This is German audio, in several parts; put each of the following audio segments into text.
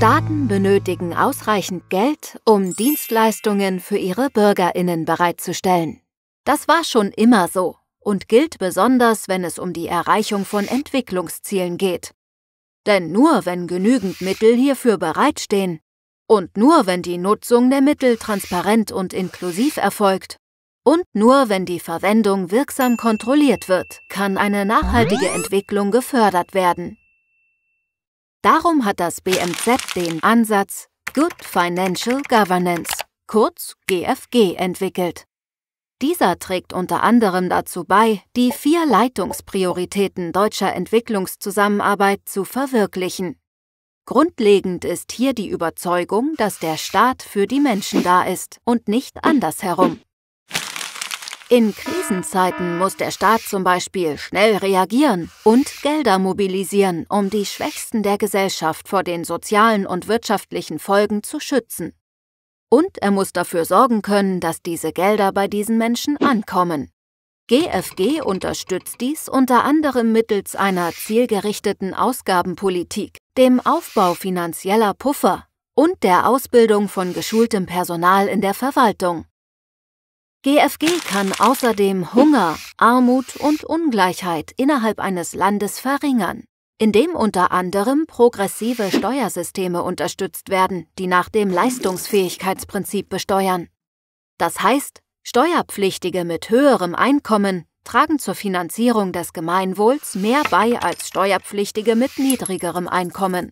Staaten benötigen ausreichend Geld, um Dienstleistungen für ihre BürgerInnen bereitzustellen. Das war schon immer so und gilt besonders, wenn es um die Erreichung von Entwicklungszielen geht. Denn nur wenn genügend Mittel hierfür bereitstehen und nur wenn die Nutzung der Mittel transparent und inklusiv erfolgt und nur wenn die Verwendung wirksam kontrolliert wird, kann eine nachhaltige Entwicklung gefördert werden. Darum hat das BMZ den Ansatz Good Financial Governance, kurz GFG, entwickelt. Dieser trägt unter anderem dazu bei, die 4 Leitungsprioritäten deutscher Entwicklungszusammenarbeit zu verwirklichen. Grundlegend ist hier die Überzeugung, dass der Staat für die Menschen da ist und nicht andersherum. In Krisenzeiten muss der Staat zum Beispiel schnell reagieren und Gelder mobilisieren, um die Schwächsten der Gesellschaft vor den sozialen und wirtschaftlichen Folgen zu schützen. Und er muss dafür sorgen können, dass diese Gelder bei diesen Menschen ankommen. GFG unterstützt dies unter anderem mittels einer zielgerichteten Ausgabenpolitik, dem Aufbau finanzieller Puffer und der Ausbildung von geschultem Personal in der Verwaltung. GFG kann außerdem Hunger, Armut und Ungleichheit innerhalb eines Landes verringern, indem unter anderem progressive Steuersysteme unterstützt werden, die nach dem Leistungsfähigkeitsprinzip besteuern. Das heißt, Steuerpflichtige mit höherem Einkommen tragen zur Finanzierung des Gemeinwohls mehr bei als Steuerpflichtige mit niedrigerem Einkommen.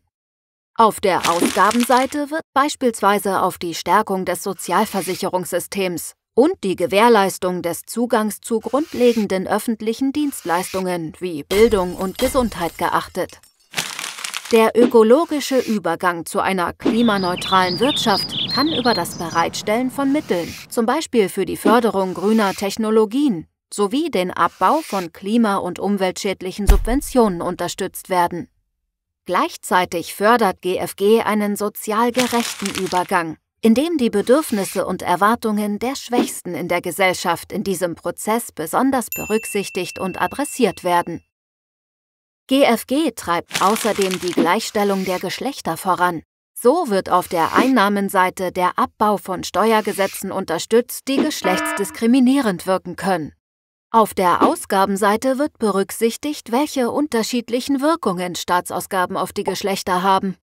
Auf der Ausgabenseite wird beispielsweise auf die Stärkung des Sozialversicherungssystems und die Gewährleistung des Zugangs zu grundlegenden öffentlichen Dienstleistungen wie Bildung und Gesundheit geachtet. Der ökologische Übergang zu einer klimaneutralen Wirtschaft kann über das Bereitstellen von Mitteln, zum Beispiel für die Förderung grüner Technologien, sowie den Abbau von klima- und umweltschädlichen Subventionen unterstützt werden. Gleichzeitig fördert GFG einen sozial gerechten Übergang, indem die Bedürfnisse und Erwartungen der Schwächsten in der Gesellschaft in diesem Prozess besonders berücksichtigt und adressiert werden. GFG treibt außerdem die Gleichstellung der Geschlechter voran. So wird auf der Einnahmenseite der Abbau von Steuergesetzen unterstützt, die geschlechtsdiskriminierend wirken können. Auf der Ausgabenseite wird berücksichtigt, welche unterschiedlichen Wirkungen Staatsausgaben auf die Geschlechter haben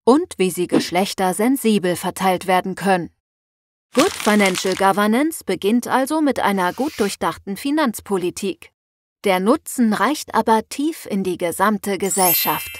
und wie sie geschlechtersensibel verteilt werden können. Good Financial Governance beginnt also mit einer gut durchdachten Finanzpolitik. Der Nutzen reicht aber tief in die gesamte Gesellschaft.